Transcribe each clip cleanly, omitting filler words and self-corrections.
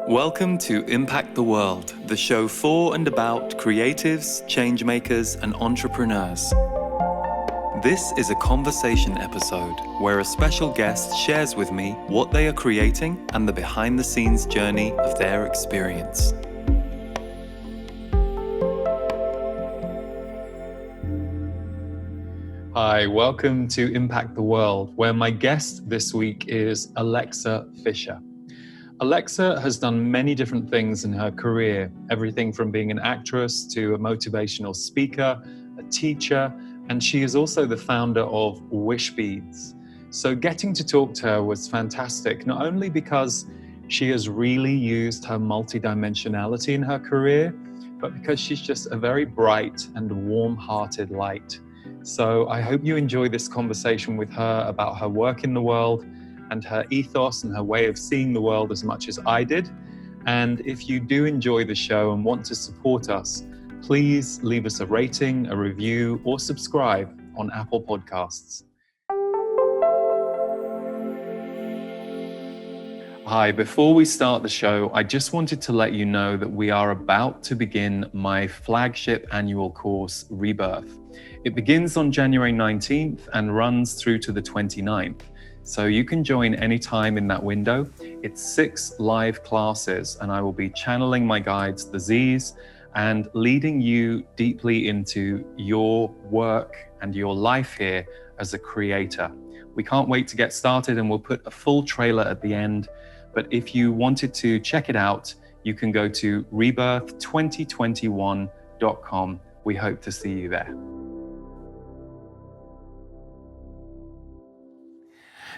Welcome to Impact the World, the show for and about creatives, changemakers, and entrepreneurs. This is a conversation episode where a special guest shares with me what they are creating and the behind-the-scenes journey of their experience. Hi, welcome to Impact the World, where my guest this week is Alexa Fischer. Alexa has done many different things in her career, everything from being an actress to a motivational speaker, a teacher, and she is also the founder of Wishbeads. So getting to talk to her was fantastic, not only because she has really used her multidimensionality in her career, but because she's just a very bright and warm-hearted light. So I hope you enjoy this conversation with her about her work in the world and her ethos and her way of seeing the world as much as I did. And if you do enjoy the show and want to support us, please leave us a rating, a review, or subscribe on Apple Podcasts. Hi, before we start the show, I just wanted to let you know that we are about to begin my flagship annual course, Rebirth. It begins on January 19th and runs through to the 29th. So you can join anytime in that window. It's 6 live classes, and I will be channeling my guides, the Z's, and leading you deeply into your work and your life here as a creator. We can't wait to get started, and we'll put a full trailer at the end. But if you wanted to check it out, you can go to rebirth2021.com. We hope to see you there.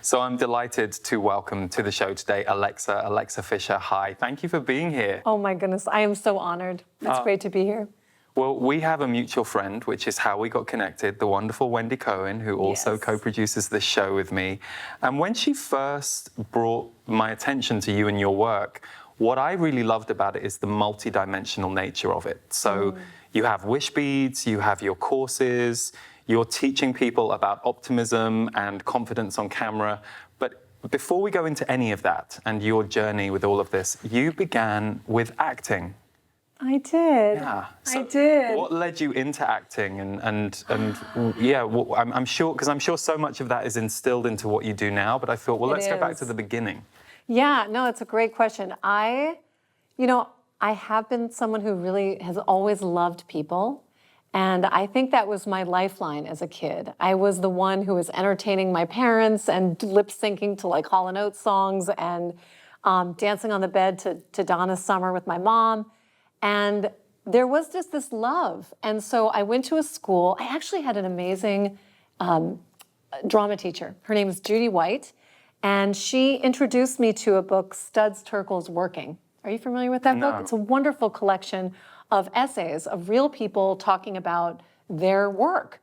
So I'm delighted to welcome to the show today Alexa Fischer. Hi, thank you for being here. Oh my goodness, I am so honored. It's great to be here. Well, we have a mutual friend, which is how we got connected, the wonderful Wendy Cohen, who also co-produces this show with me. And when she first brought my attention to you and your work, what I really loved about it is the multidimensional nature of it. So you have Wishbeads, you have your courses, you're teaching people about optimism and confidence on camera. But before we go into any of that and your journey with all of this, you began with acting. I did. Yeah. So I did. What led you into acting? And yeah, well, I'm sure, because I'm sure so much of that is instilled into what you do now. But I thought, well, let's go back to the beginning. Yeah, no, it's a great question. I have been someone who really has always loved people. And I think that was my lifeline as a kid. I was the one who was entertaining my parents and lip syncing to like Hall & Oates songs and dancing on the bed to Donna Summer with my mom. And there was just this love. And so I went to a school. I actually had an amazing drama teacher. Her name is Judy White. And she introduced me to a book, Studs Terkel's Working. Are you familiar with that book? It's a wonderful collection of essays of real people talking about their work.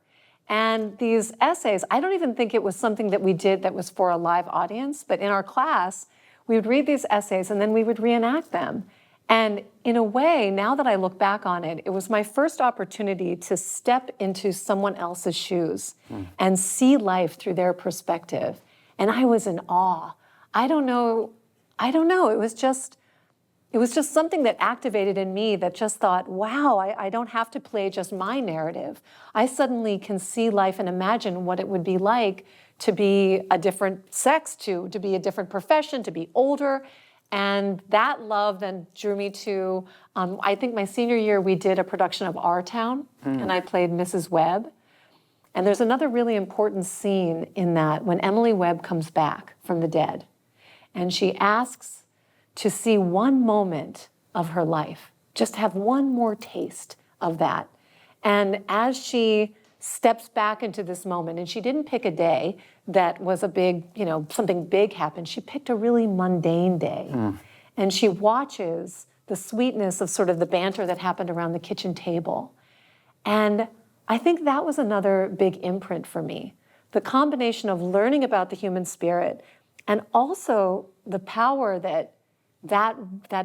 And these essays, I don't even think it was something that we did that was for a live audience, but in our class, we would read these essays and then we would reenact them. And in a way, now that I look back on it, it was my first opportunity to step into someone else's shoes and see life through their perspective. And I was in awe. I don't know. It was just something that activated in me that just thought, wow, I don't have to play just my narrative. I suddenly can see life and imagine what it would be like to be a different sex, to be a different profession, to be older. And that love then drew me to, I think my senior year, we did a production of Our Town, and I played Mrs. Webb. And there's another really important scene in that when Emily Webb comes back from the dead, and she asks to see one moment of her life, just have one more taste of that. And as she steps back into this moment, and she didn't pick a day that was a big, something big happened, she picked a really mundane day. And she watches the sweetness of sort of the banter that happened around the kitchen table. And I think that was another big imprint for me. The combination of learning about the human spirit and also the power that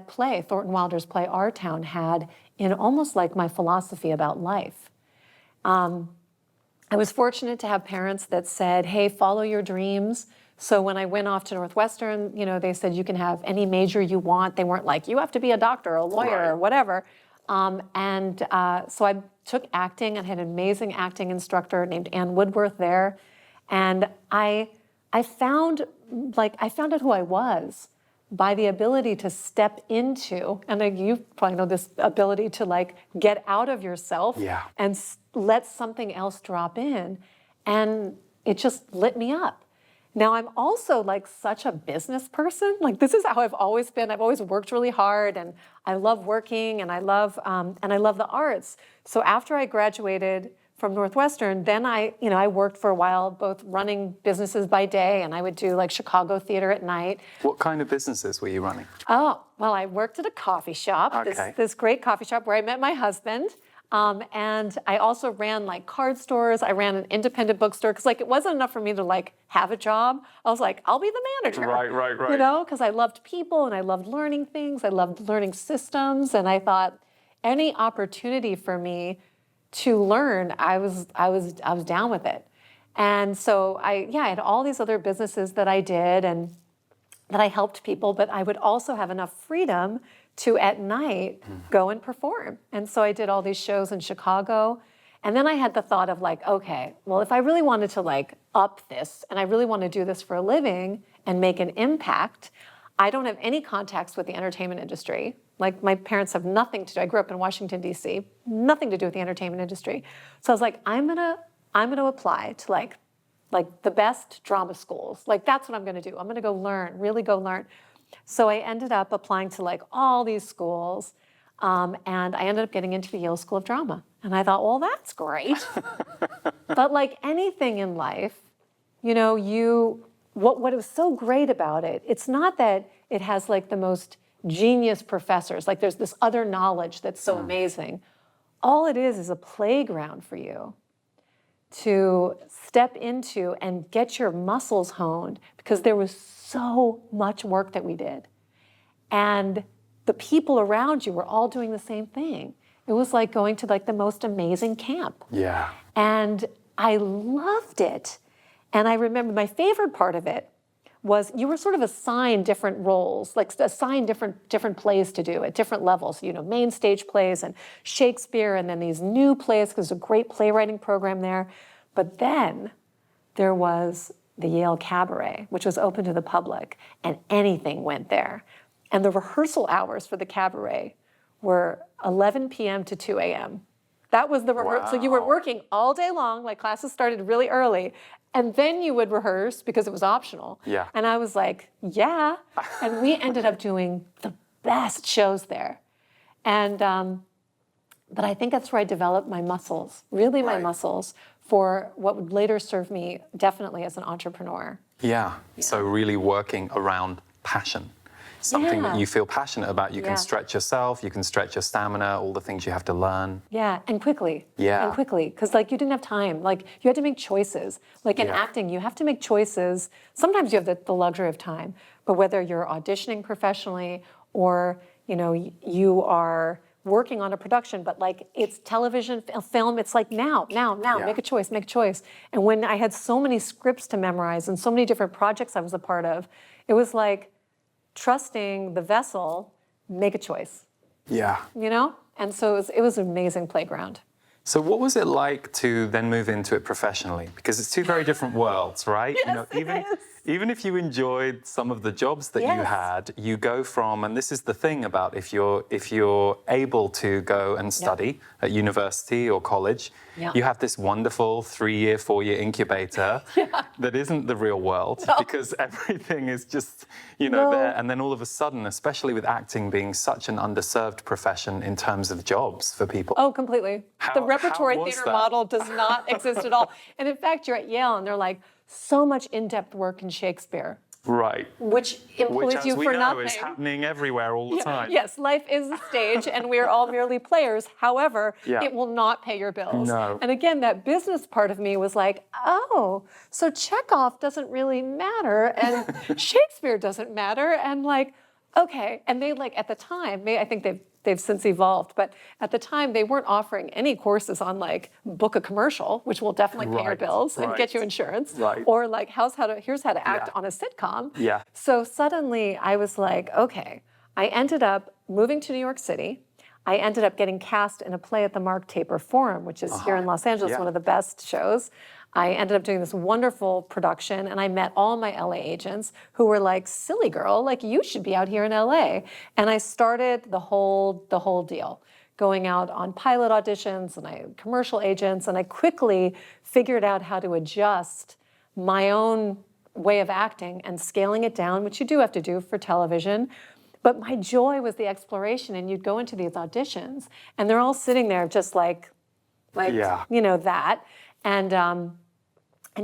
play, Thornton Wilder's play, Our Town, had in almost like my philosophy about life. I was fortunate to have parents that said, hey, follow your dreams, So when I went off to Northwestern, they said you can have any major you want. They weren't like, you have to be a doctor or a lawyer or whatever. So I took acting and had an amazing acting instructor named Ann Woodworth there. And I found out who I was by the ability to step into, and you probably know this ability to get out of yourself and let something else drop in. And it just lit me up. Now I'm also such a business person. This is how I've always been. I've always worked really hard, and I love working, and I love the arts. So after I graduated from Northwestern, then I worked for a while, both running businesses by day, and I would do Chicago theater at night. What kind of businesses were you running? Oh, well, I worked at a coffee shop, this great coffee shop where I met my husband. And I also ran card stores. I ran an independent bookstore because it wasn't enough for me to have a job. I was like, I'll be the manager. Right. Because I loved people and I loved learning things. I loved learning systems, and I thought any opportunity for me to learn, I was down with it. And so I had all these other businesses that I did and that I helped people, but I would also have enough freedom to at night go and perform. And so I did all these shows in Chicago. And then I had the thought of okay, well, if I really wanted to up this and I really want to do this for a living and make an impact, I don't have any contacts with the entertainment industry. My parents have nothing to do. I grew up in Washington, D.C., nothing to do with the entertainment industry. So I was like, I'm gonna apply to the best drama schools. That's what I'm gonna do. I'm gonna go learn, really go learn. So I ended up applying to all these schools, and I ended up getting into the Yale School of Drama. And I thought, well, that's great. But anything in life, what was so great about it, it's not that it has the most genius professors, there's this other knowledge that's so amazing. All it is a playground for you to step into and get your muscles honed, because there was so much work that we did. And the people around you were all doing the same thing. It was like going to the most amazing camp. Yeah. And I loved it. And I remember my favorite part of it was you were sort of assigned different roles, assigned different plays to do at different levels. Main stage plays and Shakespeare, and then these new plays, because there's a great playwriting program there. But then there was the Yale Cabaret, which was open to the public, and anything went there. And the rehearsal hours for the cabaret were 11 p.m. to 2 a.m. That was the rehearsal. So you were working all day long, classes started really early, and then you would rehearse because it was optional. Yeah. And I was like, yeah. And we ended up doing the best shows there. And, but I think that's where I developed my muscles, really my muscles, for what would later serve me definitely as an entrepreneur. Yeah. So really working around passion. Something that you feel passionate about. You can stretch yourself, you can stretch your stamina, all the things you have to learn. Yeah, and quickly. Yeah. And quickly, because you didn't have time. You had to make choices. In acting, you have to make choices. Sometimes you have the luxury of time, but whether you're auditioning professionally or, you are working on a production, but it's television, film, it's now, make a choice. And when I had so many scripts to memorize and so many different projects I was a part of, it was trusting the vessel, make a choice. Yeah. And so it was an amazing playground. So what was it like to then move into it professionally? Because it's two very different worlds, right? Yes, even if you enjoyed some of the jobs that you had, you go from, and this is the thing about if you're able to go and study at university or college, you have this wonderful 3-year, 4-year incubator that isn't the real world because everything is just, there. And then all of a sudden, especially with acting being such an underserved profession in terms of jobs for people. Oh, completely. The repertory theater model does not exist at all. And in fact, you're at Yale and they're so much in-depth work in Shakespeare. Right. Which employs you for nothing. Which, as we know, is happening everywhere all the time. Yes, life is a stage and we are all merely players. However, it will not pay your bills. No. And again, that business part of me was oh, so Chekhov doesn't really matter and Shakespeare doesn't matter. And okay. And they at the time, I think they've they've since evolved. But at the time, they weren't offering any courses on like book a commercial, which will definitely pay your bills and get you insurance, or like here's how to act on a sitcom. Yeah. So suddenly I was like, okay. I ended up moving to New York City. I ended up getting cast in a play at the Mark Taper Forum, which is here in Los Angeles, one of the best shows. I ended up doing this wonderful production, and I met all my LA agents who were like, silly girl, like you should be out here in LA. And I started the whole deal, going out on pilot auditions and I had commercial agents, and I quickly figured out how to adjust my own way of acting and scaling it down, which you do have to do for television. But my joy was the exploration, and you'd go into these auditions, and they're all sitting there just like you know, that, and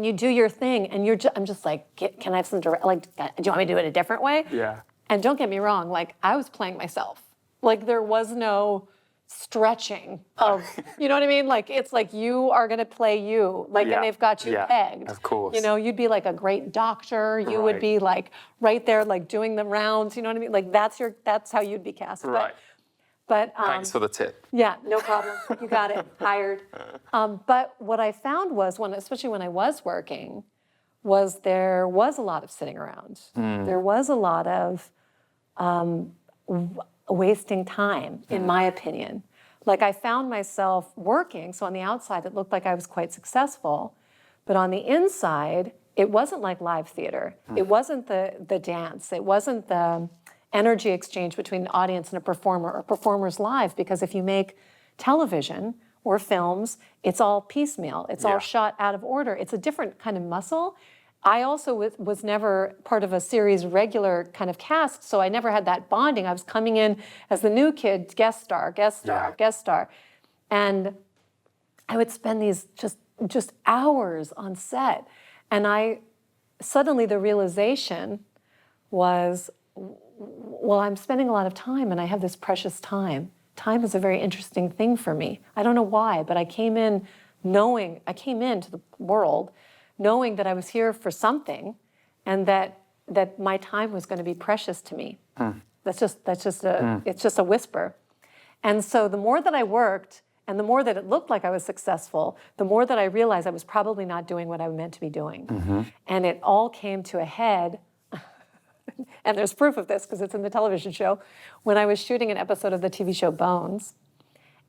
you do your thing, and I'm just like, can I have some direct, like, do you want me to do it a different way? Yeah. And don't get me wrong, like I was playing myself. Like there was no stretching of, you know what I mean? Like it's like you are gonna play you, like, and they've got you pegged. Of course. You know, you'd be like a great doctor. You would be like right there, like doing the rounds. You know what I mean? Like that's how you'd be cast. Right. But thanks for the tip. yeah, no problem. You got it. Hired. But what I found was especially when I was working, there was a lot of sitting around. There was a lot of wasting time, in my opinion. Like I found myself working, so on the outside it looked like I was quite successful, but on the inside it wasn't like live theater. It wasn't the dance. It wasn't the energy exchange between an audience and a performer or performers live, because if you make television or films, it's all piecemeal. It's all shot out of order. It's a different kind of muscle. I also was never part of a series regular kind of cast, so I never had that bonding. I was coming in as the new kid, guest star. And I would spend these just hours on set. And suddenly the realization was, well, I'm spending a lot of time and I have this precious time. Time is a very interesting thing for me. I don't know why, but I came into the world knowing that I was here for something, and that my time was going to be precious to me. It's just a whisper. And so the more that I worked, and the more that it looked like I was successful, the more that I realized I was probably not doing what I was meant to be doing. And it all came to a head, and there's proof of this because it's in the television show, when I was shooting an episode of the TV show Bones,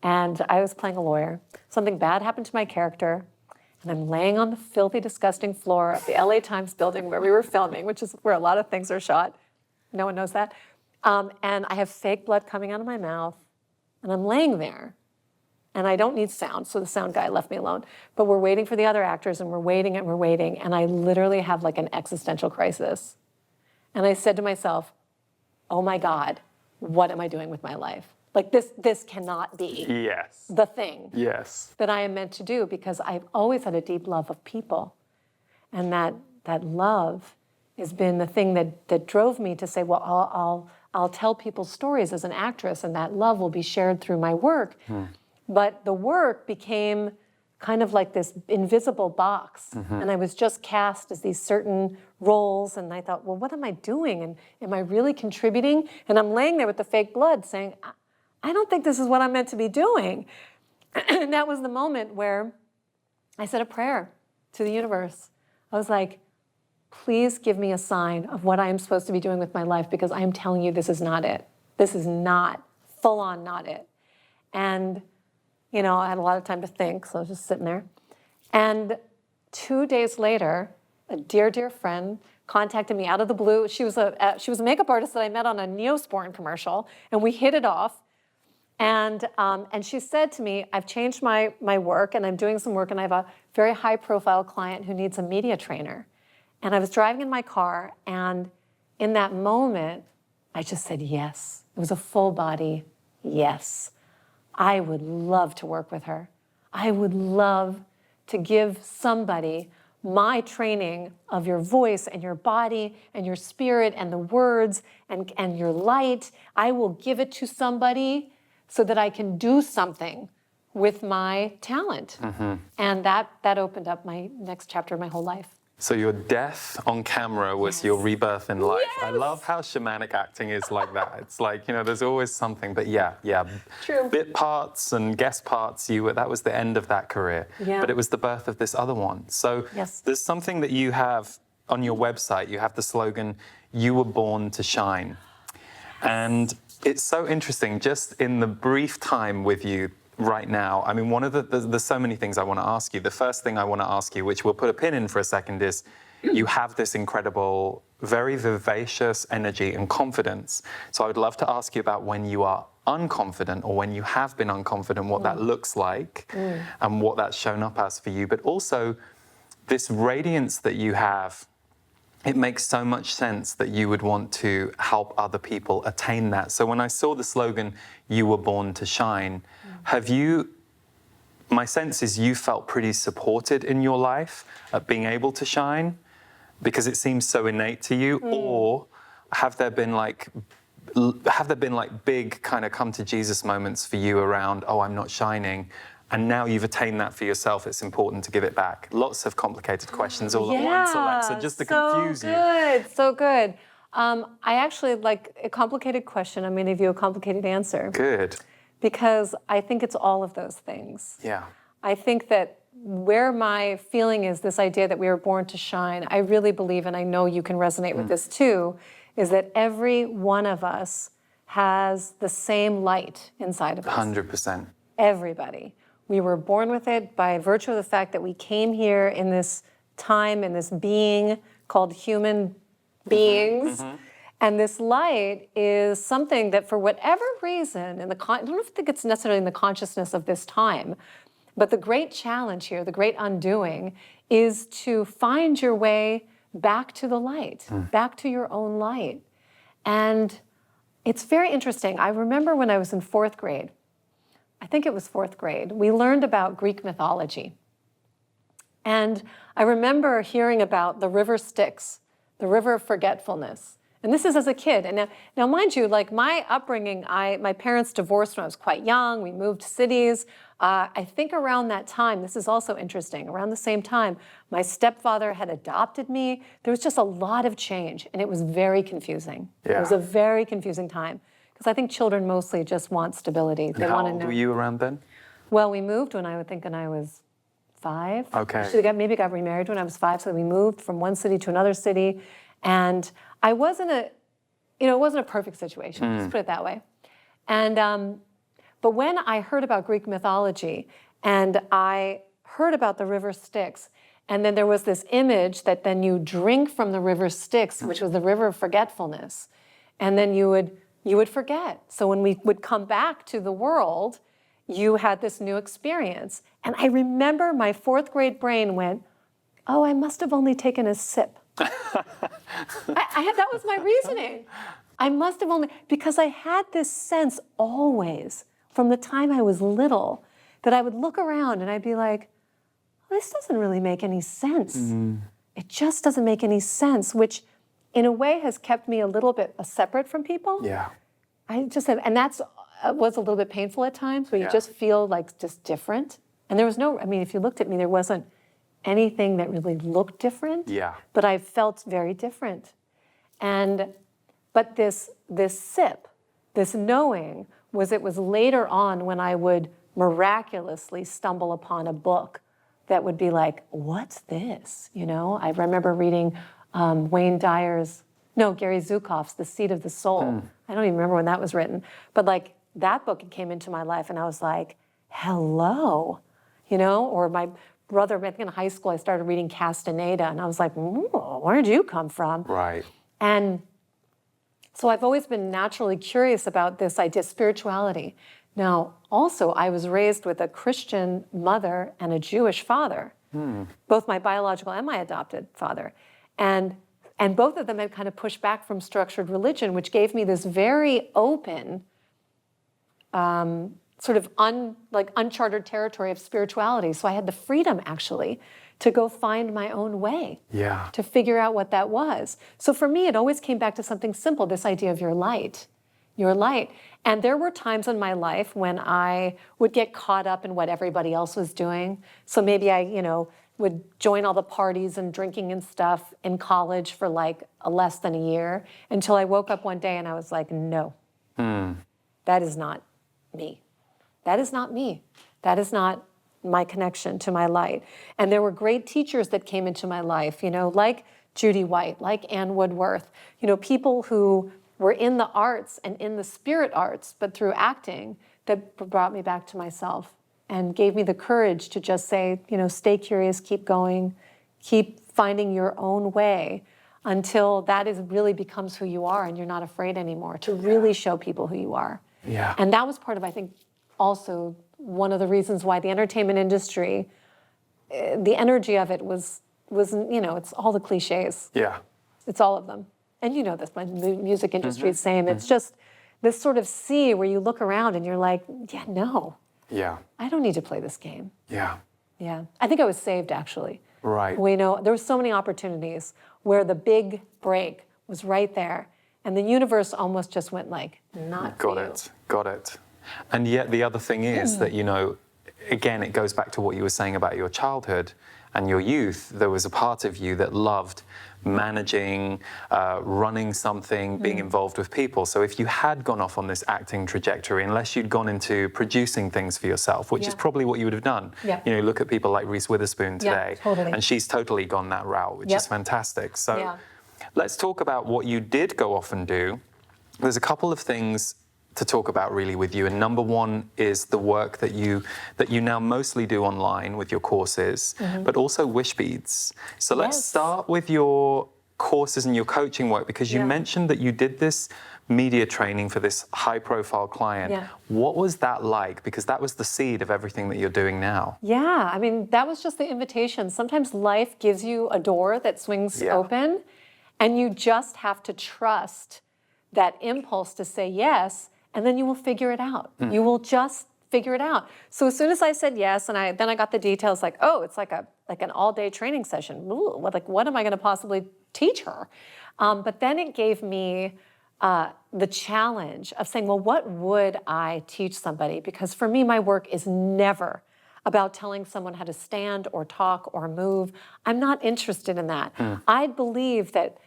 and I was playing a lawyer. Something bad happened to my character, and I'm laying on the filthy, disgusting floor of the LA Times building where we were filming, which is where a lot of things are shot. No one knows that. And I have fake blood coming out of my mouth, and I'm laying there. And I don't need sound, so the sound guy left me alone. But we're waiting for the other actors, and we're waiting, and I literally have like an existential crisis. And I said to myself, oh my God, what am I doing with my life? Like this cannot be the thing that I am meant to do, because I've always had a deep love of people. And that love has been the thing that drove me to say, well, I'll tell people stories as an actress, and that love will be shared through my work. But the work became kind of like this invisible box. And I was just cast as these certain roles, and I thought, well, what am I doing? And am I really contributing? And I'm laying there with the fake blood saying, I don't think this is what I'm meant to be doing. And that was the moment where I said a prayer to the universe. I was like, please give me a sign of what I am supposed to be doing with my life, because I am telling you this is not it. This is not, full on not it. And, you know, I had a lot of time to think, so I was just sitting there. And 2 days later, a dear, dear friend contacted me out of the blue. She was a makeup artist that I met on a Neosporin commercial, and we hit it off. And she said to me, I've changed my work, and I'm doing some work, and I have a very high-profile client who needs a media trainer. And I was driving in my car, and in that moment, I just said yes. It was a full-body yes. I would love to work with her. I would love to give somebody my training of your voice and your body and your spirit and the words and your light. I will give it to somebody so that I can do something with my talent. And that opened up my next chapter of my whole life. So your death on camera was your rebirth in life. Yes. I love how shamanic acting is like that. It's like, there's always something, but yeah. True. Bit parts and guest parts, that was the end of that career. Yeah. But it was the birth of this other one. So Yes. there's something that you have on your website. You have the slogan, "You were born to shine." And it's so interesting, just in the brief time with you right now. I mean, there's so many things I want to ask you. The first thing I want to ask you, which we'll put a pin in for a second, is you have this incredible, very vivacious energy and confidence. So I would love to ask you about when you are unconfident or when you have been unconfident, what that looks like and what that's shown up as for you. But also this radiance that you have, it makes so much sense that you would want to help other people attain that. So when I saw the slogan, "You were born to shine," my sense is you felt pretty supported in your life at being able to shine because it seems so innate to you, or have there been like big kind of come to Jesus moments for you around, "Oh, I'm not shining," and now you've attained that for yourself, it's important to give it back? Lots of complicated questions all at once, Alexa, just to confuse you. So good. I actually like a complicated question. I'm going to give you a complicated answer. Good. Because I think it's all of those things. Yeah. I think that where my feeling is this idea that we were born to shine, I really believe, and I know you can resonate with this too, is that every one of us has the same light inside of us. 100%. Everybody. We were born with it by virtue of the fact that we came here in this time, in this being called human beings. And this light is something that, for whatever reason, I don't think it's necessarily in the consciousness of this time, but the great challenge here, the great undoing, is to find your way back to the light, back to your own light. And it's very interesting. I remember when I was in 4th grade, I think it was 4th grade, we learned about Greek mythology. And I remember hearing about the river Styx, the river of forgetfulness. And this is as a kid. And now mind you, like my upbringing, my parents divorced when I was quite young. We moved cities. I think around that time, this is also interesting, around the same time, my stepfather had adopted me. There was just a lot of change, and it was very confusing. Yeah. It was a very confusing time, because I think children mostly just want stability. They And how want to old know. were you around then? Well, we moved when I was 5. Okay. Actually, maybe got remarried when I was 5, so we moved from one city to another city. And I wasn't it wasn't a perfect situation, let's put it that way. And, but when I heard about Greek mythology and I heard about the river Styx, and then there was this image that then you drink from the river Styx, which was the river of forgetfulness, and then you would forget. So when we would come back to the world, you had this new experience. And I remember my 4th grade brain went, "Oh, I must have only taken a sip." That was my reasoning. I must have only, because I had this sense always from the time I was little that I would look around and I'd be like, this doesn't really make any sense. It just doesn't make any sense, which in a way has kept me a little bit separate from people. Yeah. And that's was a little bit painful at times, where you just feel like just different. And there was if you looked at me, there wasn't anything that really looked different. Yeah. But I felt very different. But this sip, this knowing, it was later on when I would miraculously stumble upon a book that would be like, what's this? I remember reading Gary Zukav's The Seed of the Soul. I don't even remember when that was written. But like that book came into my life and I was like, hello, or my brother, I think in high school, I started reading Castaneda and I was like, where'd you come from? Right. And so I've always been naturally curious about this idea of spirituality. Now, also, I was raised with a Christian mother and a Jewish father, both my biological and my adopted father. And both of them had kind of pushed back from structured religion, which gave me this very open, sort of uncharted territory of spirituality. So I had the freedom, actually, to go find my own way, to figure out what that was. So for me, it always came back to something simple, this idea of your light. And there were times in my life when I would get caught up in what everybody else was doing. So maybe I would join all the parties and drinking and stuff in college for like less than a year until I woke up one day and I was like, no, that is not me. That is not me. That is not my connection to my light. And there were great teachers that came into my life, like Judy White, like Ann Woodworth, people who were in the arts and in the spirit arts, but through acting, that brought me back to myself and gave me the courage to just say, stay curious, keep going, keep finding your own way until that really becomes who you are and you're not afraid anymore to really show people who you are. Yeah. And that was part of, I think, also one of the reasons why the entertainment industry, the energy of it was it's all the cliches. Yeah. It's all of them. And this, my music industry is the same. It's just this sort of sea where you look around and you're like, yeah, no. Yeah. I don't need to play this game. Yeah. Yeah. I think I was saved, actually. Right. There were so many opportunities where the big break was right there. And the universe almost just went like, not for you. Got it. And yet the other thing is that, again, it goes back to what you were saying about your childhood and your youth. There was a part of you that loved managing, running something, being involved with people. So if you had gone off on this acting trajectory, unless you'd gone into producing things for yourself, which is probably what you would have done. Yeah. Look at people like Reese Witherspoon today. Yeah, totally. And she's totally gone that route, which is fantastic. So let's talk about what you did go off and do. There's a couple of things to talk about really with you, and number one is the work that you now mostly do online with your courses, but also Wishbeads. So let's start with your courses and your coaching work, because you mentioned that you did this media training for this high-profile client. Yeah. What was that like? Because that was the seed of everything that you're doing now. Yeah, I mean, that was just the invitation. Sometimes life gives you a door that swings open, and you just have to trust that impulse to say yes, and then you will figure it out. You will just figure it out. So as soon as I said yes, and then I got the details like, oh, it's like an all-day training session. Ooh, what am I going to possibly teach her? But then it gave me the challenge of saying, well, what would I teach somebody? Because for me, my work is never about telling someone how to stand or talk or move. I'm not interested in that. I believe that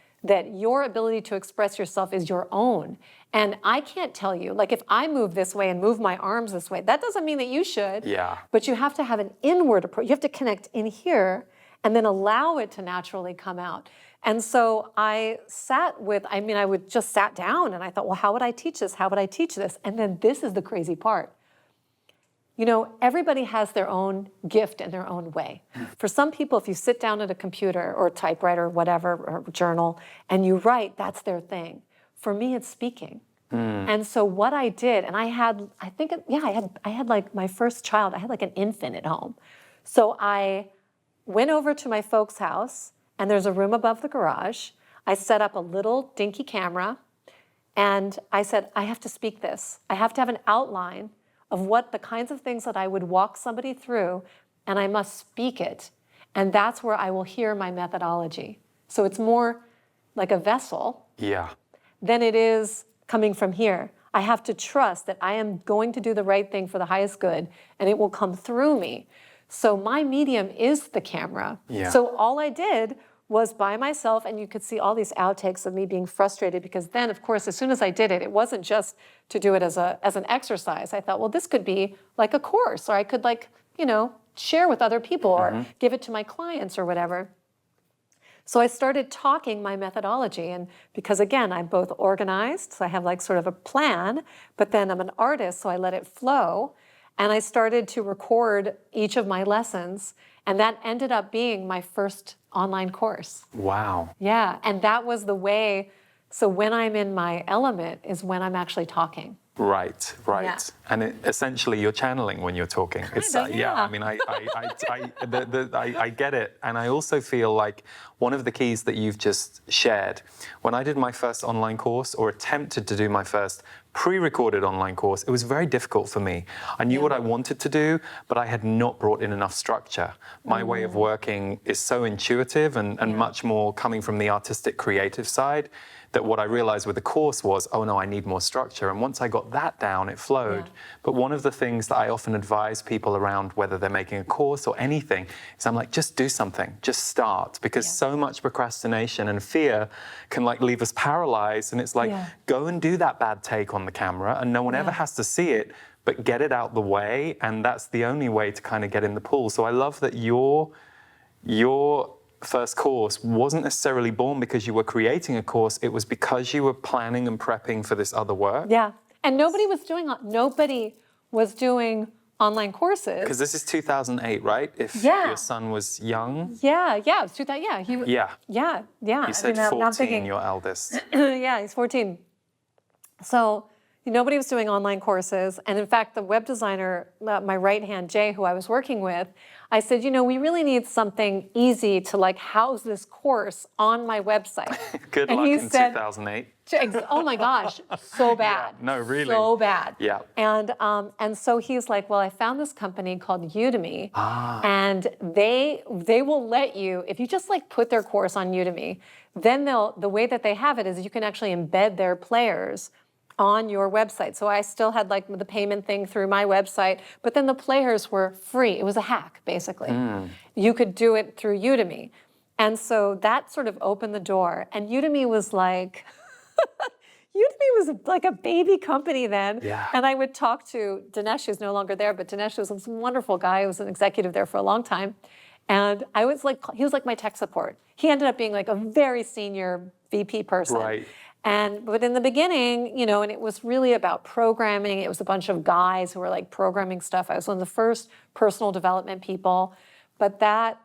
your ability to express yourself is your own. And I can't tell you, like if I move this way and move my arms this way, that doesn't mean that you should. Yeah. But you have to have an inward approach. You have to connect in here and then allow it to naturally come out. And so I would just sat down and I thought, well, how would I teach this? How would I teach this? And then this is the crazy part. Everybody has their own gift and their own way. For some people, if you sit down at a computer or a typewriter or whatever, or journal, and you write, that's their thing. For me, it's speaking. And so what I did, and I had like my first child, I had like an infant at home. So I went over to my folks' house, and there's a room above the garage. I set up a little dinky camera, and I said, I have to speak this. I have to have an outline of what the kinds of things that I would walk somebody through, and I must speak it. And that's where I will hear my methodology. So it's more like a vessel than it is coming from here. I have to trust that I am going to do the right thing for the highest good, and it will come through me. So my medium is the camera. So all I did was by myself, and you could see all these outtakes of me being frustrated, because then, of course, as soon as I did it, it wasn't just to do it as an exercise. I thought, well, this could be like a course, or I could share with other people or give it to my clients or whatever. So I started talking my methodology, and because again, I'm both organized, so I have like sort of a plan, but then I'm an artist, so I let it flow, and I started to record each of my lessons, and that ended up being my first online course. Wow. Yeah, and that was the way, so when I'm in my element is when I'm actually talking. Right. Yeah. And essentially you're channeling when you're talking. I mean, I get it. And I also feel like one of the keys that you've just shared, when I did my first online course, or attempted to do my first pre-recorded online course, it was very difficult for me. I knew what I wanted to do, but I had not brought in enough structure. My way of working is so intuitive and much more coming from the artistic creative side, that what I realized with the course was, oh no, I need more structure. And once I got that down, it flowed. But one of the things that I often advise people around, whether they're making a course or anything, is I'm like, just do something, just start. Because so much procrastination and fear can like leave us paralyzed. And it's like, go and do that bad take on the camera and no one ever has to see it, but get it out the way. And that's the only way to kind of get in the pool. So I love that your first course wasn't necessarily born because you were creating a course, it was because you were planning and prepping for this other work. Yeah, and nobody was doing online courses. Because this is 2008, right? If your son was young? Yeah, it was 2000, yeah. You said 14, your eldest. Yeah, he's 14. So nobody was doing online courses. And in fact, the web designer, my right hand, Jay, who I was working with, I said, we really need something easy to like house this course on my website. Good luck in 2008. Oh my gosh, so bad. No, really. So bad. Yeah. And so he's like, well, I found this company called Udemy, and they will let you, if you just like put their course on Udemy, then the way that they have it is you can actually embed their players on your website. So I still had like the payment thing through my website, but then the players were free. It was a hack, basically. You could do it through Udemy. And so that sort of opened the door. And Udemy was like, a baby company then. Yeah. And I would talk to Dinesh, who's no longer there, but Dinesh was this wonderful guy who was an executive there for a long time. And I was like, he was like my tech support. He ended up being like a very senior VP person. Right. But in the beginning, and it was really about programming. It was a bunch of guys who were like programming stuff. I was one of the first personal development people. But that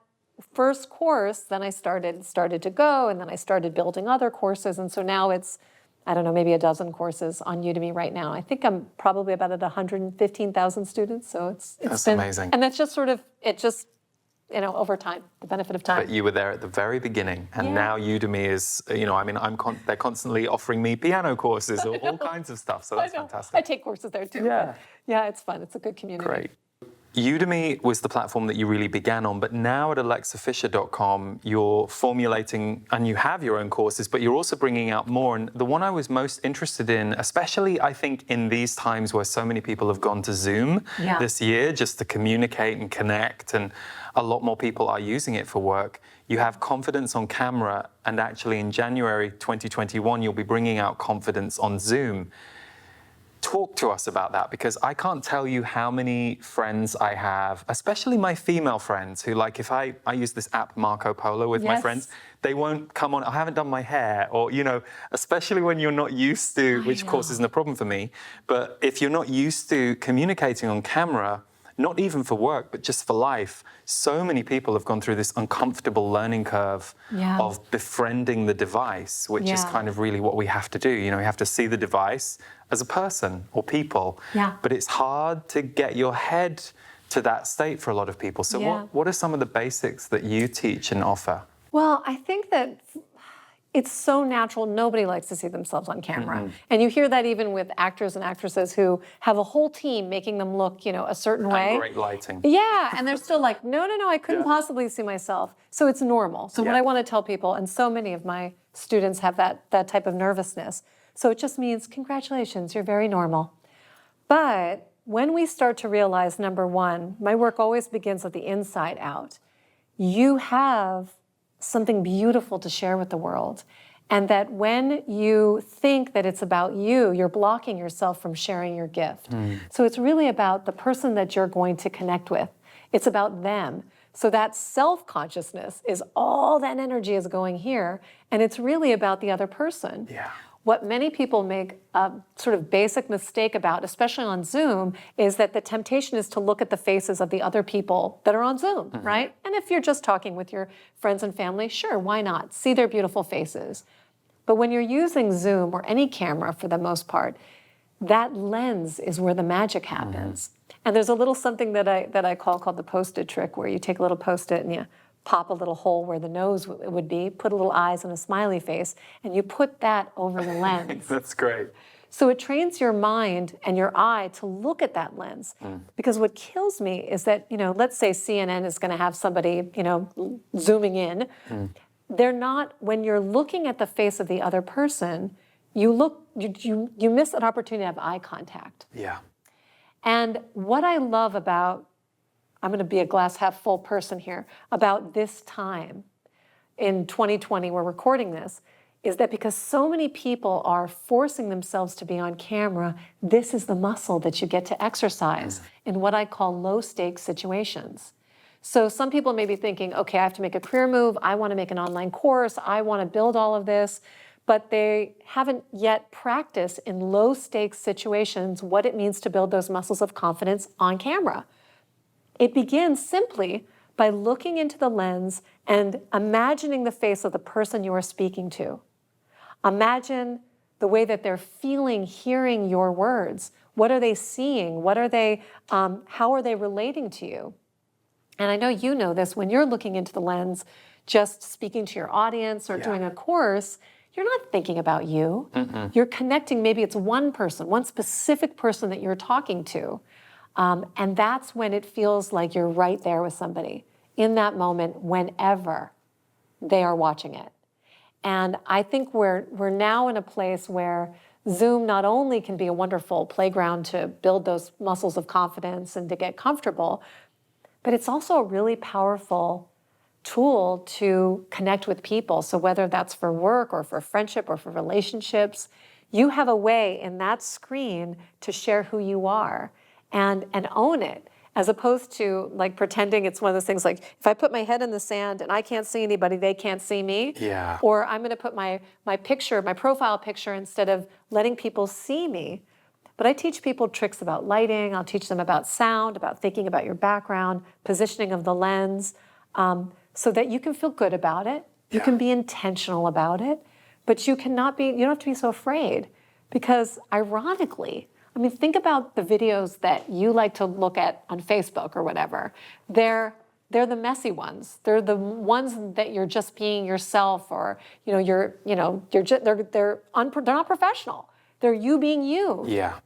first course, then I started to go, and then I started building other courses. And so now it's, I don't know, maybe a dozen courses on Udemy right now. I think I'm probably about at 115,000 students. So it's been amazing. And that's just sort of, over time, the benefit of time. But you were there at the very beginning, and now Udemy is, they're constantly offering me piano courses or all kinds of stuff, so that's fantastic. I take courses there too. Yeah, it's fun. It's a good community. Great. Udemy was the platform that you really began on, but now at alexafischer.com, you're formulating, and you have your own courses, but you're also bringing out more. And the one I was most interested in, especially I think in these times where so many people have gone to Zoom this year just to communicate and connect, and a lot more people are using it for work. You have Confidence on Camera, and actually in January 2021, you'll be bringing out Confidence on Zoom. Talk to us about that, because I can't tell you how many friends I have, especially my female friends, who like, if I use this app Marco Polo with my friends, they won't come on, I haven't done my hair, or, especially when you're not used to, which of course isn't a problem for me, but if you're not used to communicating on camera, not even for work, but just for life, so many people have gone through this uncomfortable learning curve of befriending the device, which is kind of really what we have to do. We have to see the device as a person or people. But it's hard to get your head to that state for a lot of people. So what are some of the basics that you teach and offer? Well, I think that it's so natural. Nobody likes to see themselves on camera. And you hear that even with actors and actresses who have a whole team making them look, a certain way. And great lighting. Yeah, and they're still like, no, I couldn't possibly see myself. So it's normal. So what I want to tell people, and so many of my students have that type of nervousness. So it just means, congratulations, you're very normal. But when we start to realize, number one, my work always begins at the inside out. You have something beautiful to share with the world. And that when you think that it's about you, you're blocking yourself from sharing your gift. So it's really about the person that you're going to connect with. It's about them. So that self-consciousness is all that energy is going here, and it's really about the other person. What many people make a sort of basic mistake about, especially on Zoom, is that the temptation is to look at the faces of the other people that are on Zoom, right? And if you're just talking with your friends and family, sure, why not? See their beautiful faces. But when you're using Zoom or any camera for the most part, that lens is where the magic happens. And there's a little something that I called the Post-it trick, where you take a little Post-it and you pop a little hole where the nose would be, put a little eyes and a smiley face, and you put that over the lens. That's great. So it trains your mind and your eye to look at that lens. Because what kills me is that, let's say CNN is going to have somebody, zooming in. they're not, when you're looking at the face of the other person, you miss an opportunity to have eye contact. Yeah. And what I love about, I'm going to be a glass half full person here, about this time in 2020, we're recording this, is that because so many people are forcing themselves to be on camera, this is the muscle that you get to exercise in what I call low stakes situations. So some people may be thinking, okay, I have to make a career move, I want to make an online course, I want to build all of this, but they haven't yet practiced in low stakes situations what it means to build those muscles of confidence on camera. It begins simply by looking into the lens and imagining the face of the person you are speaking to. Imagine the way that they're feeling, hearing your words. What are they seeing? What are they, how are they relating to you? And I know you know this, when you're looking into the lens, just speaking to your audience or doing a course, you're not thinking about you. You're connecting, maybe it's one person, one specific person that you're talking to. And that's when it feels like you're right there with somebody in that moment, whenever they are watching it. And I think we're now in a place where Zoom not only can be a wonderful playground to build those muscles of confidence and to get comfortable, but it's also a really powerful tool to connect with people. So whether that's for work or for friendship or for relationships, you have a way in that screen to share who you are and own it, as opposed to like pretending it's one of those things like, if I put my head in the sand and I can't see anybody, they can't see me. Yeah. Or I'm going to put my picture, my profile picture, instead of letting people see me. But I teach people tricks about lighting. I'll teach them about sound, about thinking about your background, positioning of the lens, so that you can feel good about it. You can be intentional about it, but you don't have to be so afraid, because ironically, I mean, think about the videos that you like to look at on Facebook or whatever. They're the messy ones. They're the ones that you're just being yourself, or they're not professional. They're you being you. Yeah.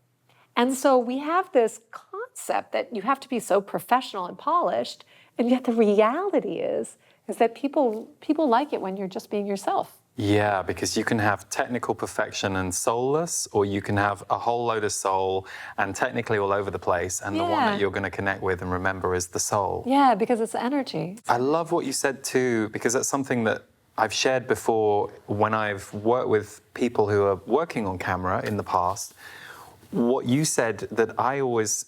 And so we have this concept that you have to be so professional and polished, and yet the reality is that people like it when you're just being yourself. Yeah, because you can have technical perfection and soulless, or you can have a whole load of soul and technically all over the place, and the one that you're going to connect with and remember is the soul. Yeah, because it's energy. I love what you said too, because that's something that I've shared before when I've worked with people who are working on camera in the past. What you said that I always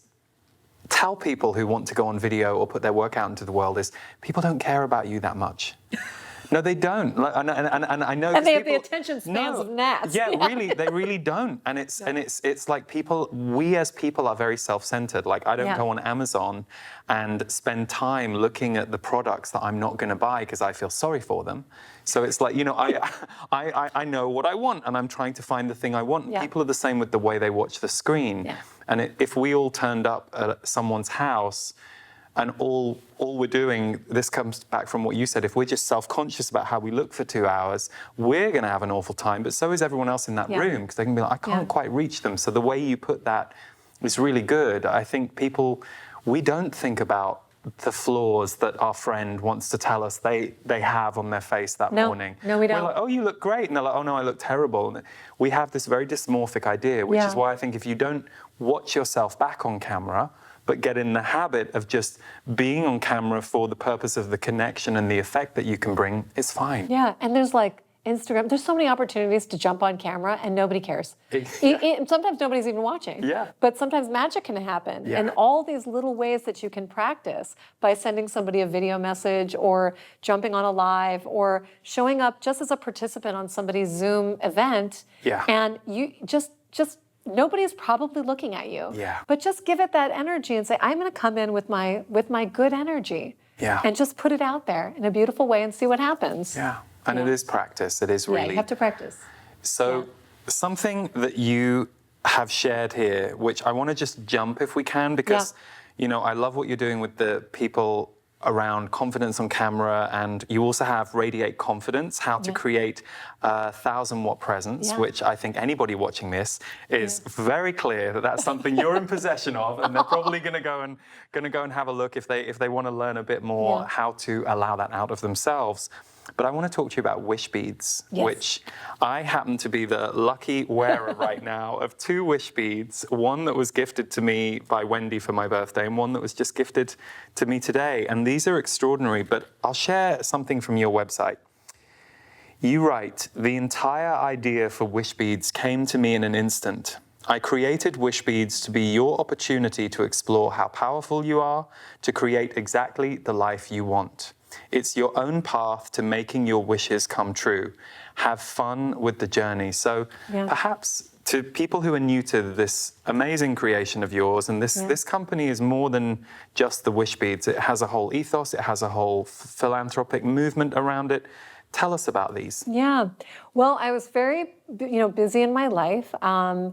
tell people who want to go on video or put their work out into the world is, people don't care about you that much. No, they don't. And I know. And they have the attention spans of gnats. Yeah, really, they really don't. And it's like we as people are very self-centered. Like, I don't go on Amazon and spend time looking at the products that I'm not going to buy because I feel sorry for them. So it's like, I know what I want and I'm trying to find the thing I want. Yeah. People are the same with the way they watch the screen. Yeah. And if we all turned up at someone's house and all we're doing, this comes back from what you said, if we're just self-conscious about how we look for 2 hours, we're going to have an awful time, but so is everyone else in that room, because they can be like, I can't quite reach them. So the way you put that is really good. I think we don't think about the flaws that our friend wants to tell us they have on their face that morning. No, we don't. We're like, oh, you look great. And they're like, oh, no, I look terrible. And we have this very dysmorphic idea, which is why I think if you don't watch yourself back on camera, but get in the habit of just being on camera for the purpose of the connection and the effect that you can bring, it's fine. Yeah, and there's like Instagram, there's so many opportunities to jump on camera and nobody cares. Sometimes nobody's even watching. Yeah. But sometimes magic can happen. Yeah. And all these little ways that you can practice by sending somebody a video message or jumping on a live or showing up just as a participant on somebody's Zoom event. Yeah. And you just nobody's probably looking at you. Yeah. But just give it that energy and say, I'm going to come in with my good energy. Yeah. And just put it out there in a beautiful way and see what happens. Yeah. And it is practice. It is really. Yeah, you have to practice. So something that you have shared here, which I want to just jump if we can, because, I love what you're doing with the people around confidence on camera, and you also have Radiate Confidence, how to create a 1,000-watt presence, which I think anybody watching this is very clear that that's something you're in possession of, and they're probably going to go and have a look if they want to learn a bit more how to allow that out of themselves. But I want to talk to you about Wishbeads, Yes. which I happen to be the lucky wearer right now of 2 Wishbeads, one that was gifted to me by Wendy for my birthday and one that was just gifted to me today. And these are extraordinary, but I'll share something from your website. You write, the entire idea for Wishbeads came to me in an instant. I created Wishbeads to be your opportunity to explore how powerful you are, to create exactly the life you want. It's your own path to making your wishes come true. Have fun with the journey. So perhaps to people who are new to this amazing creation of yours, and this company is more than just the Wishbeads. It has a whole ethos, it has a whole philanthropic movement around it. Tell us about these. Yeah. Well, I was very, busy in my life. I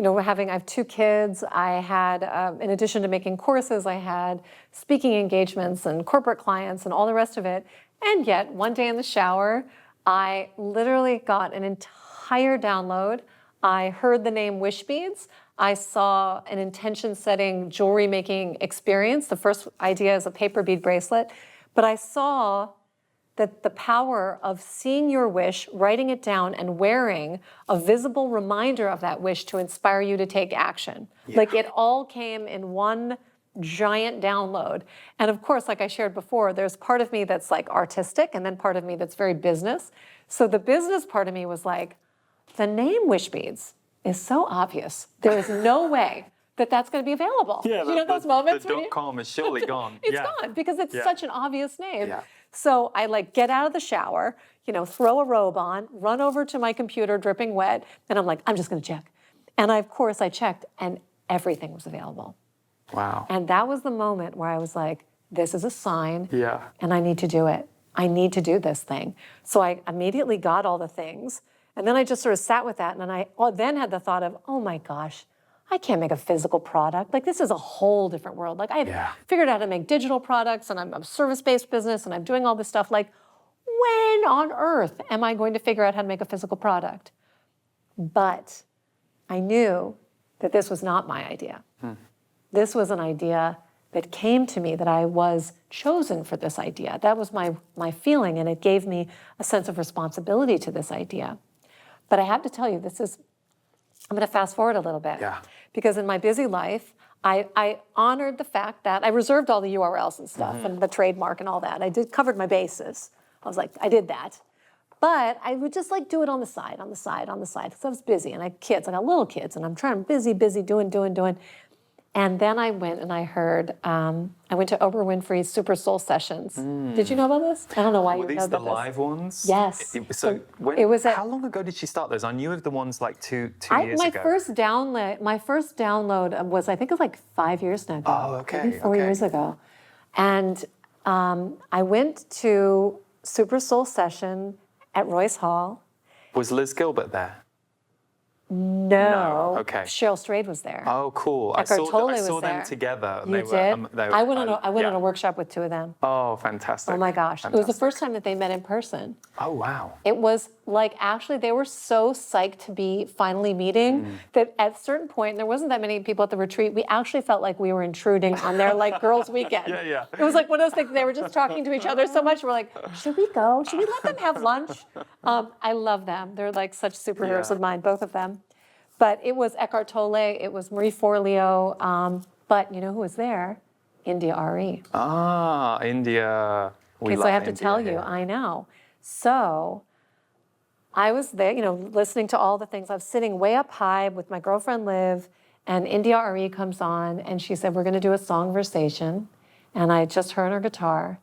have 2 kids. I had, in addition to making courses, I had speaking engagements and corporate clients and all the rest of it. And yet, one day in the shower, I literally got an entire download. I heard the name Wishbeads. I saw an intention-setting jewelry making experience. The first idea is a paper bead bracelet. But I saw that the power of seeing your wish, writing it down, and wearing a visible reminder of that wish to inspire you to take action. Like it all came in one giant download. And of course, like I shared before, there's part of me that's like artistic and then part of me that's very business. So the business part of me was like, the name Wishbeads is so obvious. There is no way that that's going to be available. Those moments the .com is surely gone. It's gone because it's such an obvious name. Yeah. So I get out of the shower, throw a robe on, run over to my computer dripping wet, and I'm like, I'm just going to check. And of course I checked and everything was available. Wow. And that was the moment where I was like, this is a sign and I need to do it. I need to do this thing. So I immediately got all the things. And then I just sort of sat with that. And I then had the thought of, oh my gosh, I can't make a physical product. This is a whole different world. I had figured out how to make digital products, and I'm a service-based business, and I'm doing all this stuff. When on earth am I going to figure out how to make a physical product? But I knew that this was not my idea. This was an idea that came to me, that I was chosen for this idea. That was my feeling, and it gave me a sense of responsibility to this idea. But I have to tell you, I'm going to fast forward a little bit. Because in my busy life, I honored the fact that I reserved all the URLs and stuff and the trademark and all that. I covered my bases. I was like, I did that. But I would just do it on the side, because I was busy. And I had kids, I got little kids, and I'm busy, doing. And then I went and I heard, I went to Oprah Winfrey's Super Soul Sessions. Did you know about this? I don't know why you know about this. Were these the live ones? Yes. How long ago did she start those? I knew of the ones two years ago. My first download was, I think it was 5 years now. Oh, okay. Maybe 4 years ago. And I went to Super Soul Session at Royce Hall. Was Liz Gilbert there? No. Okay. Cheryl Strayed was there. Oh, cool. I saw them together. You did? I went on a workshop with 2 of them. Oh, fantastic. Oh my gosh. It was the first time that they met in person. Oh, wow. It was actually, they were so psyched to be finally meeting that at a certain point, and there wasn't that many people at the retreat, we actually felt like we were intruding on their girls' weekend. It was one of those things, they were just talking to each other so much. We're like, should we go? Should we let them have lunch? I love them. They're such superheroes of mine, both of them. But it was Eckhart Tolle, it was Marie Forleo, but you know who was there? India Ari. Ah, India. So I have to tell you, I know. So I was there, listening to all the things. I was sitting way up high with my girlfriend Liv, and India Ari comes on, and she said, we're going to do a songversation. And I just heard her guitar.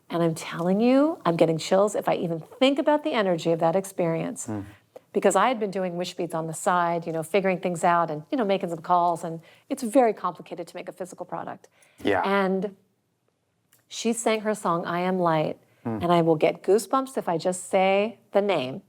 And I'm telling you, I'm getting chills if I even think about the energy of that experience. Because I had been doing Wishbeads on the side, figuring things out and, making some calls. And it's very complicated to make a physical product. Yeah. And she sang her song, I Am Light. And I will get goosebumps if I just say the name.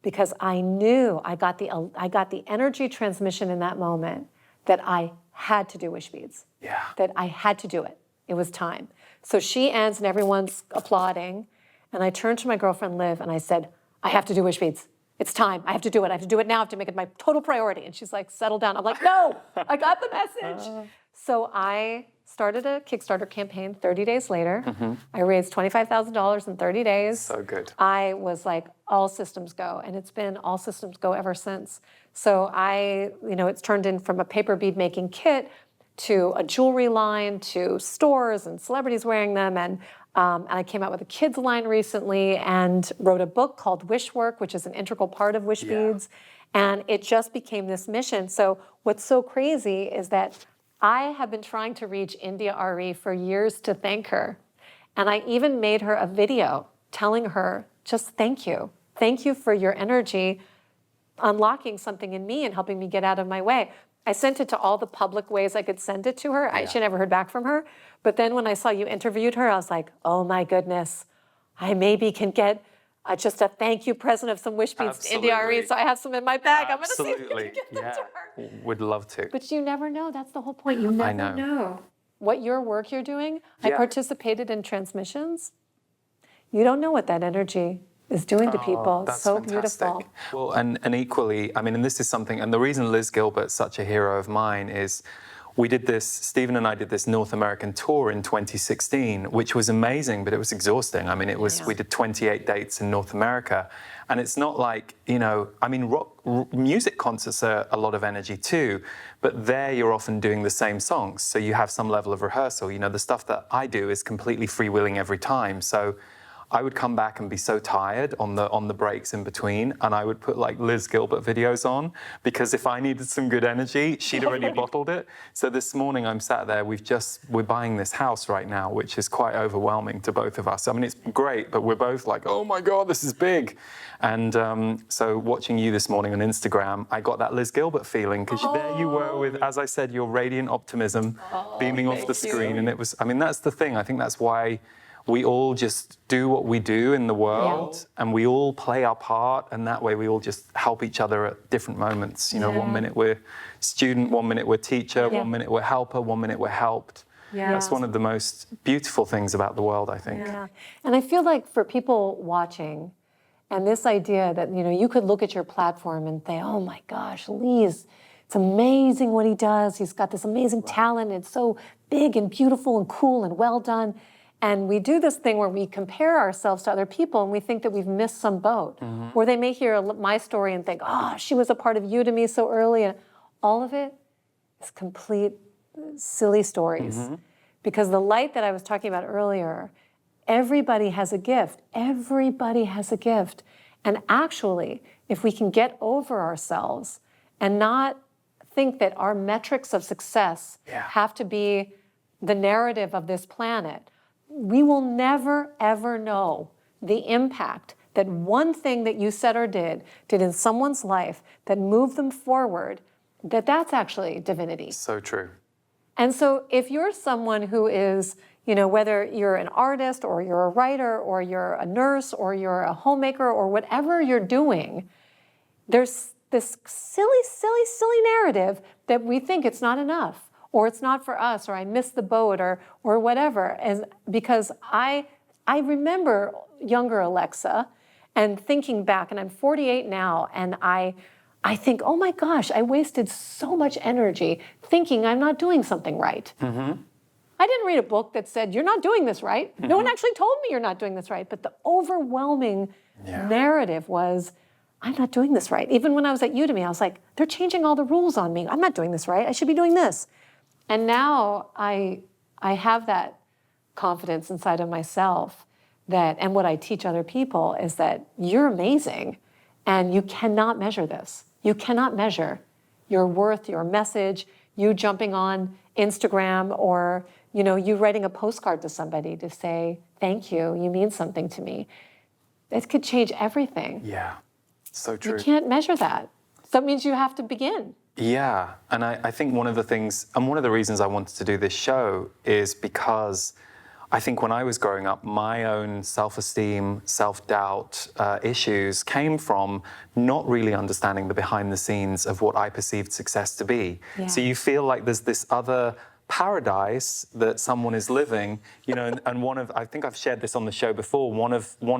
Because I knew I got the energy transmission in that moment that I had to do Wishbeads. Yeah. That I had to do it. It was time. So she ends and everyone's applauding. And I turned to my girlfriend Liv and I said, I have to do Wishbeads. It's time. I have to do it. I have to do it now. I have to make it my total priority. And she's like, settle down. I'm like, no, I got the message. So I started a Kickstarter campaign 30 days later. I raised $25,000 in 30 days. So good. I was like, all systems go. And it's been all systems go ever since. So it's turned in from a paper bead making kit to a jewelry line, to stores and celebrities wearing them. And I came out with a kids line recently and wrote a book called Wish Work, which is an integral part of Wishbeads. And it just became this mission. So what's so crazy is that I have been trying to reach India Ari for years to thank her. And I even made her a video telling her, just thank you. Thank you for your energy, unlocking something in me and helping me get out of my way. I sent it to all the public ways I could send it to her. She never heard back from her. But then when I saw you interviewed her, I was like, oh my goodness, I maybe can get just a thank you present of some Wishbeads to India Ari, so I have some in my bag. I'm going to see if I can get them to her. Would love to. But you never know. That's the whole point. You never know. What your work you're doing, I participated in transmissions. You don't know what that energy is doing to people. It's so fantastic. Beautiful. Well, and equally, I mean, and this is something, and the reason Liz Gilbert's such a hero of mine is we did this, Stephen and I did this North American tour in 2016, which was amazing, but it was exhausting. I mean, it was, we did 28 dates in North America. And it's not like, I mean, music concerts are a lot of energy too, but there you're often doing the same songs. So you have some level of rehearsal. The stuff that I do is completely freewheeling every time. So I would come back and be so tired on the breaks in between, and I would put like Liz Gilbert videos on, because if I needed some good energy, she'd already bottled it. So this morning I'm sat there, we're buying this house right now, which is quite overwhelming to both of us. I mean, it's great, but we're both like, oh my God, this is big. And so watching you this morning on Instagram, I got that Liz Gilbert feeling, because there you were with, as I said, your radiant optimism beaming off the screen. And it was, I mean, that's the thing. I think that's why we all just do what we do in the world, and we all play our part, and that way we all just help each other at different moments. 1 minute we're student, 1 minute we're teacher, 1 minute we're helper, 1 minute we're helped. That's one of the most beautiful things about the world, I think. And I feel like for people watching, and this idea that, you could look at your platform and think, oh my gosh, Lee's, it's amazing what he does. He's got this amazing talent. It's so big and beautiful and cool and well done. And we do this thing where we compare ourselves to other people and we think that we've missed some boat. Or they may hear my story and think, oh, she was a part of Udemy so early. And all of it is complete silly stories. Because the light that I was talking about earlier, everybody has a gift. Everybody has a gift. And actually, if we can get over ourselves and not think that our metrics of success have to be the narrative of this planet, we will never, ever know the impact that one thing that you said or did in someone's life that moved them forward, that's actually divinity. So true. And so if you're someone who is, whether you're an artist or you're a writer or you're a nurse or you're a homemaker or whatever you're doing, there's this silly narrative that we think it's not enough, or it's not for us, or I missed the boat, or whatever. And because I remember younger Alexa and thinking back, and I'm 48 now, and I think, oh my gosh, I wasted so much energy thinking I'm not doing something right. I didn't read a book that said, you're not doing this right. No one actually told me you're not doing this right. But the overwhelming narrative was, I'm not doing this right. Even when I was at Udemy, I was like, they're changing all the rules on me. I'm not doing this right. I should be doing this. And now I have that confidence inside of myself and what I teach other people is that you're amazing and you cannot measure this. You cannot measure your worth, your message, you jumping on Instagram or, you writing a postcard to somebody to say, thank you, you mean something to me. It could change everything. Yeah, so true. You can't measure that. So that means you have to begin. Yeah, and I think one of the things, and one of the reasons I wanted to do this show is because I think when I was growing up, my own self-esteem, self-doubt issues came from not really understanding the behind the scenes of what I perceived success to be. So you feel like there's this other paradise that someone is living, you know, and I think I've shared this on the show before, one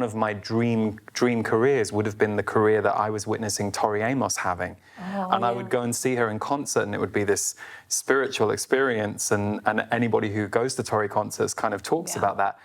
of my dream careers would have been the career that I was witnessing Tori Amos having. And I would go and see her in concert, and it would be this spiritual experience, and anybody who goes to Tori concerts kind of talks about that.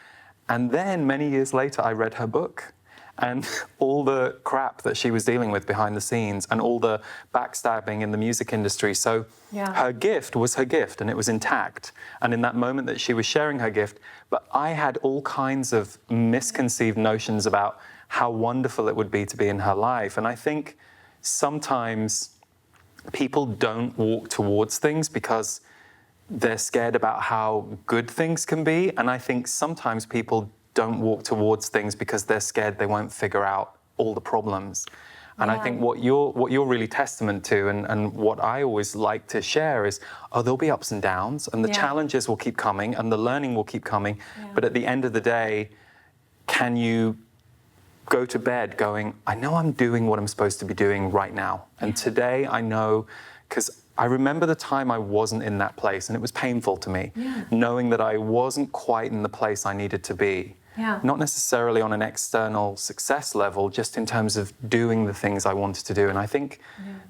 And then many years later, I read her book. And all the crap that she was dealing with behind the scenes and all the backstabbing in the music industry. So her gift was her gift, and it was intact. And in that moment that she was sharing her gift, but I had all kinds of misconceived notions about how wonderful it would be to be in her life. And I think sometimes people don't walk towards things because they're scared about how good things can be. And I think sometimes people don't walk towards things because they're scared they won't figure out all the problems. And I think what you're really testament to, and what I always like to share is, there'll be ups and downs, and the challenges will keep coming, and the learning will keep coming. But at the end of the day, can you go to bed going, I know I'm doing what I'm supposed to be doing right now. And today I know, because I remember the time I wasn't in that place, and it was painful to me, knowing that I wasn't quite in the place I needed to be. Not necessarily on an external success level, just in terms of doing the things I wanted to do. And I think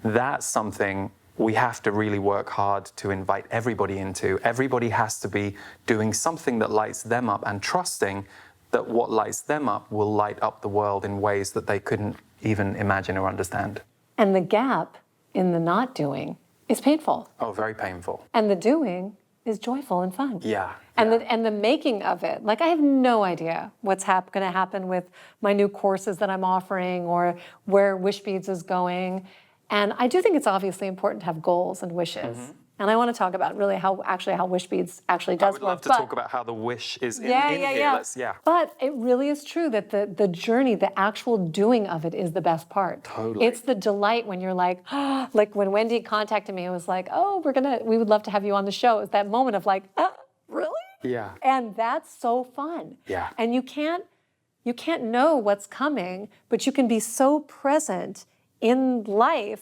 that's something we have to really work hard to invite everybody into. Everybody has to be doing something that lights them up, and trusting that what lights them up will light up the world in ways that they couldn't even imagine or understand. And the gap in the not doing is painful. Oh, very painful. And the doing is joyful and fun. And the making of it. Like, I have no idea what's going to happen with my new courses that I'm offering, or where Wishbeads is going. And I do think it's obviously important to have goals and wishes. And I want to talk about really how Wishbeads actually does work. I would love to talk about how the wish is in here. But it really is true that the journey, the actual doing of it is the best part. Totally. It's the delight when you're like, like when Wendy contacted me, it was like, we would love to have you on the show. It's that moment of like, really? Yeah. And that's so fun. Yeah. And you can't know what's coming, but you can be so present in life.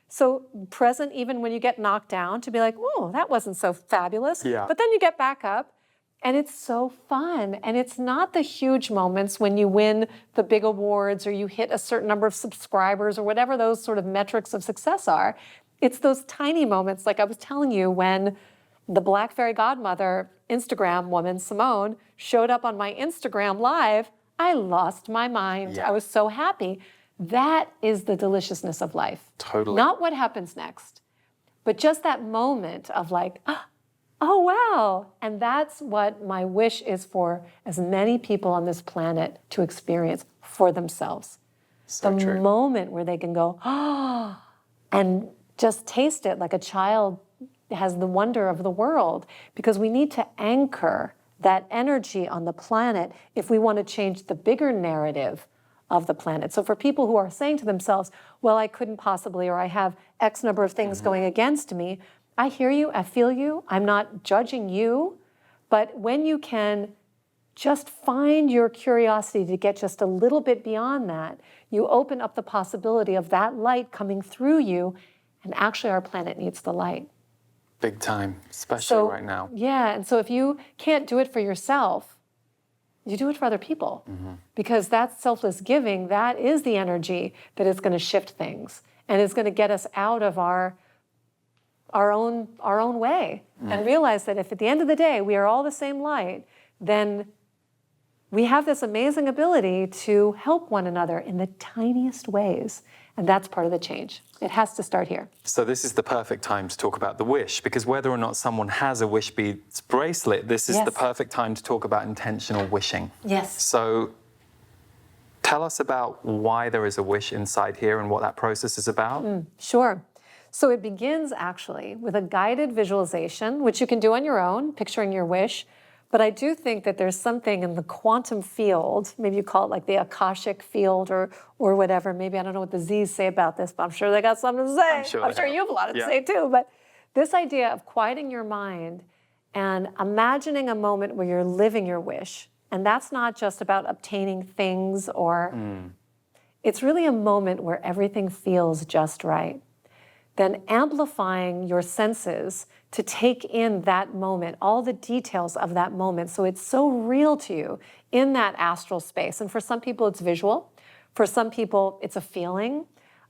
So present even when you get knocked down, to be like, whoa, that wasn't so fabulous. But then you get back up, and it's so fun. And it's not the huge moments when you win the big awards, or you hit a certain number of subscribers, or whatever those sort of metrics of success are. It's those tiny moments, like I was telling you, when the Black Fairy Godmother Instagram woman, Simone, showed up on my Instagram live. I lost my mind. I was so happy. That is the deliciousness of life. Totally. Not what happens next, but just that moment of like, oh, wow. And that's what my wish is for as many people on this planet to experience for themselves. So the true. moment where they can go, and just taste it like a child has the wonder of the world, because we need to anchor that energy on the planet if we want to change the bigger narrative of the planet. So for people who are saying to themselves, well, I couldn't possibly, or I have X number of things going against me, I hear you, I feel you, I'm not judging you, but when you can just find your curiosity to get just a little bit beyond that, you open up the possibility of that light coming through you, and actually our planet needs the light. Big time, especially right now. Yeah, and so if you can't do it for yourself, you do it for other people, because that selfless giving, that is the energy that is going to shift things and is going to get us out of our own way, and realize that if at the end of the day we are all the same light, then we have this amazing ability to help one another in the tiniest ways, and that's part of the change. It has to start here. So this is the perfect time to talk about the wish, because whether or not someone has a Wishbeads bracelet, this is the perfect time to talk about intentional wishing. Yes. So tell us about why there is a wish inside here and what that process is about. Sure. So it begins actually with a guided visualization, which you can do on your own, picturing your wish. But I do think that there's something in the quantum field, maybe you call it like the Akashic field or whatever. Maybe I don't know what the Z's say about this, but I'm sure they got something to say. I'm sure you have a lot to say too. But this idea of quieting your mind and imagining a moment where you're living your wish. And that's not just about obtaining things, or it's really a moment where everything feels just right. Then amplifying your senses to take in that moment, all the details of that moment. So it's so real to you in that astral space. And for some people, it's visual. For some people, it's a feeling.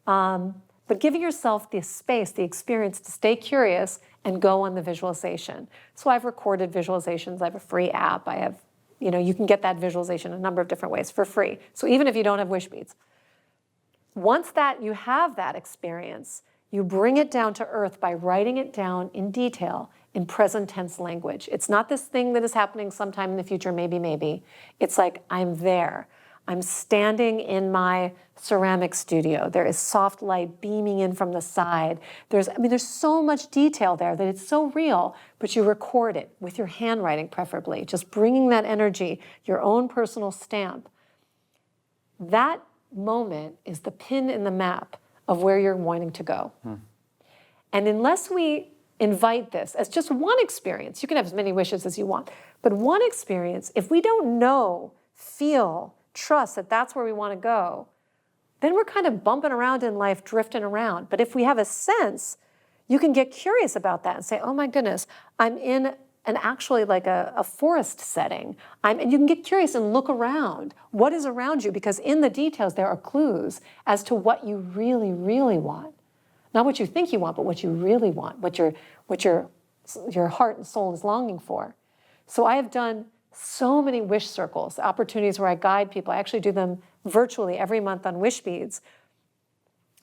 But giving yourself the space, the experience to stay curious and go on the visualization. So I've recorded visualizations. I have a free app. I have, you can get that visualization a number of different ways for free. So even if you don't have Wishbeads, once that you have that experience, you bring it down to earth by writing it down in detail in present tense language. It's not this thing that is happening sometime in the future, maybe. It's like, I'm there. I'm standing in my ceramic studio. There is soft light beaming in from the side. There's so much detail there that it's so real, but you record it with your handwriting preferably, just bringing that energy, your own personal stamp. That moment is the pin in the map of where you're wanting to go. And unless we invite this as just one experience, you can have as many wishes as you want, but one experience, if we don't know, feel, trust that that's where we want to go, then we're kind of bumping around in life, drifting around. But if we have a sense, you can get curious about that and say, oh my goodness, I'm in actually like a forest setting. And you can get curious and look around. What is around you? Because in the details, there are clues as to what you really, really want. Not what you think you want, but what you really want, what your heart and soul is longing for. So I have done so many wish circles, opportunities where I guide people. I actually do them virtually every month on Wishbeads.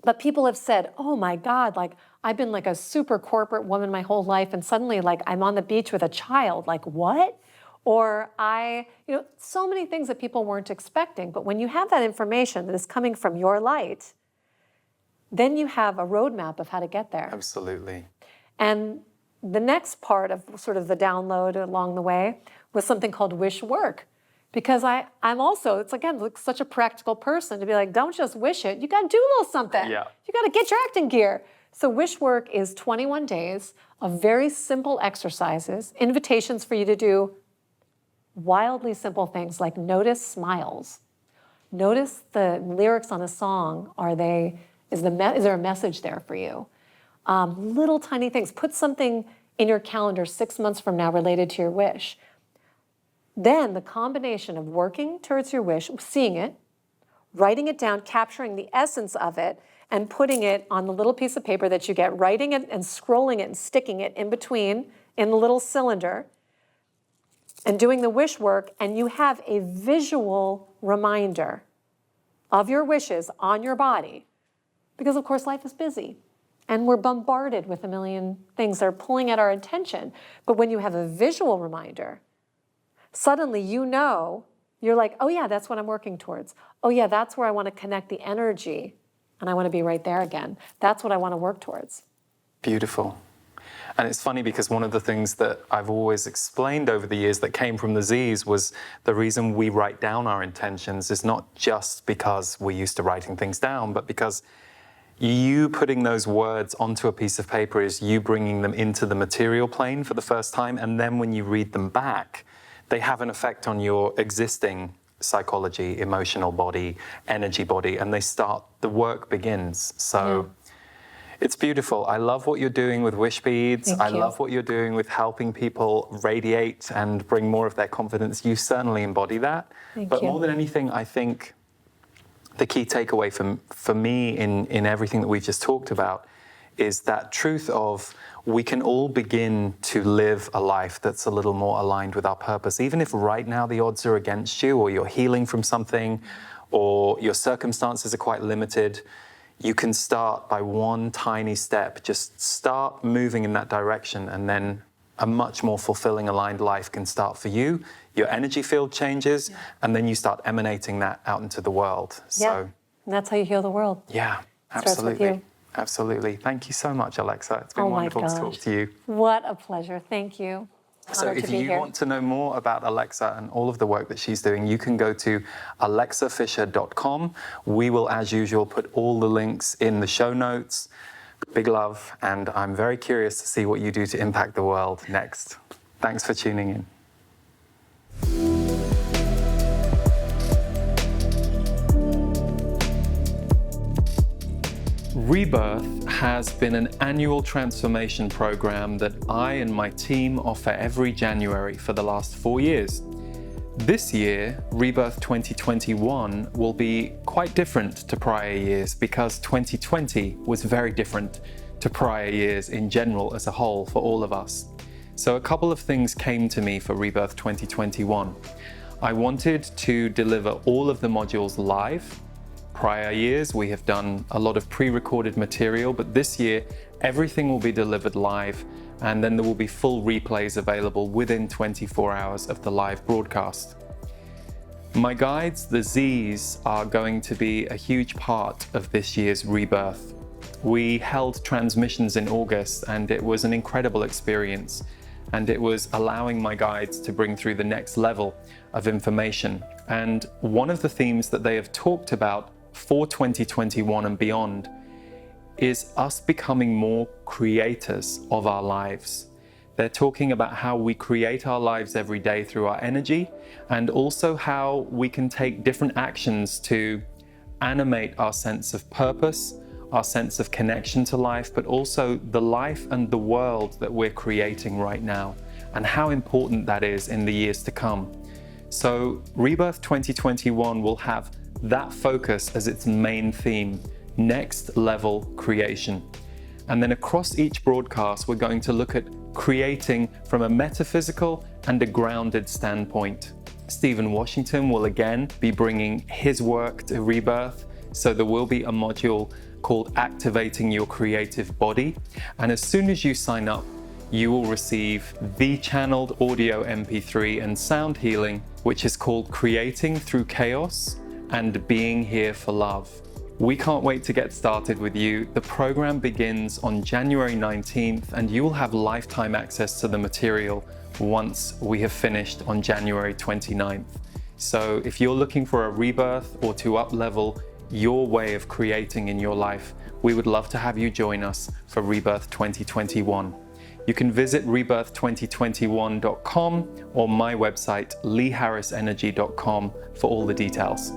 But people have said, oh my God, like I've been like a super corporate woman my whole life, and suddenly like I'm on the beach with a child, like what? Or so many things that people weren't expecting. But when you have that information that is coming from your light, then you have a roadmap of how to get there. Absolutely. And the next part of sort of the download along the way was something called Wish Work. Because I'm also, it's again, like such a practical person to be like, don't just wish it, you gotta do a little something. Yeah. You gotta get your acting gear. So Wish Work is 21 days of very simple exercises, invitations for you to do wildly simple things like notice smiles. Notice the lyrics on a song. Is there a message there for you? Little tiny things. Put something in your calendar 6 months from now related to your wish. Then the combination of working towards your wish, seeing it, writing it down, capturing the essence of it, and putting it on the little piece of paper that you get, writing it and scrolling it and sticking it in between in the little cylinder, and doing the wish work, and you have a visual reminder of your wishes on your body. Because of course life is busy and we're bombarded with a million things that are pulling at our attention. But when you have a visual reminder, suddenly you're like, oh yeah, that's what I'm working towards. Oh yeah, that's where I want to connect the energy and I want to be right there again. That's what I want to work towards. Beautiful. And it's funny because one of the things that I've always explained over the years that came from the Z's was the reason we write down our intentions is not just because we're used to writing things down, but because you putting those words onto a piece of paper is you bringing them into the material plane for the first time. And then when you read them back, they have an effect on your existing psychology, emotional body, energy body, and the work begins. So it's beautiful. I love what you're doing with Wishbeads. I love what you're doing with helping people radiate and bring more of their confidence. You certainly embody that. But more than anything, I think the key takeaway for me in everything that we've just talked about is that truth of we can all begin to live a life that's a little more aligned with our purpose. Even if right now the odds are against you, or you're healing from something, or your circumstances are quite limited, you can start by one tiny step. Just start moving in that direction, and then a much more fulfilling, aligned life can start for you. Your energy field changes, and then you start emanating that out into the world. Yeah, and that's how you heal the world. Yeah, absolutely. Absolutely. Thank you so much, Alexa. It's been wonderful to talk to you. What a pleasure. Thank you. So if you want to know more about Alexa and all of the work that she's doing, you can go to alexafischer.com. We will, as usual, put all the links in the show notes. Big love, and I'm very curious to see what you do to impact the world next. Thanks for tuning in. Rebirth has been an annual transformation program that I and my team offer every January for the last 4 years. This year, Rebirth 2021 will be quite different to prior years because 2020 was very different to prior years in general as a whole for all of us. So a couple of things came to me for Rebirth 2021. I wanted to deliver all of the modules live. Prior years, we have done a lot of pre-recorded material, but this year, everything will be delivered live, and then there will be full replays available within 24 hours of the live broadcast. My guides, the Z's, are going to be a huge part of this year's Rebirth. We held transmissions in August, and it was an incredible experience, and it was allowing my guides to bring through the next level of information. And one of the themes that they have talked about for 2021 and beyond is us becoming more creators of our lives. They're talking about how we create our lives every day through our energy, and also how we can take different actions to animate our sense of purpose, our sense of connection to life, but also the life and the world that we're creating right now, and how important that is in the years to come. So Rebirth 2021 will have that focus as its main theme, next level creation. And then across each broadcast, we're going to look at creating from a metaphysical and a grounded standpoint. Stephen Washington will again be bringing his work to Rebirth. So there will be a module called Activating Your Creative Body. And as soon as you sign up, you will receive the channeled audio MP3 and sound healing, which is called Creating Through Chaos and Being Here for Love. We can't wait to get started with you. The program begins on January 19th, and you will have lifetime access to the material once we have finished on January 29th. So if you're looking for a rebirth or to up-level your way of creating in your life, we would love to have you join us for Rebirth 2021. You can visit rebirth2021.com or my website, leeharrisenergy.com, for all the details.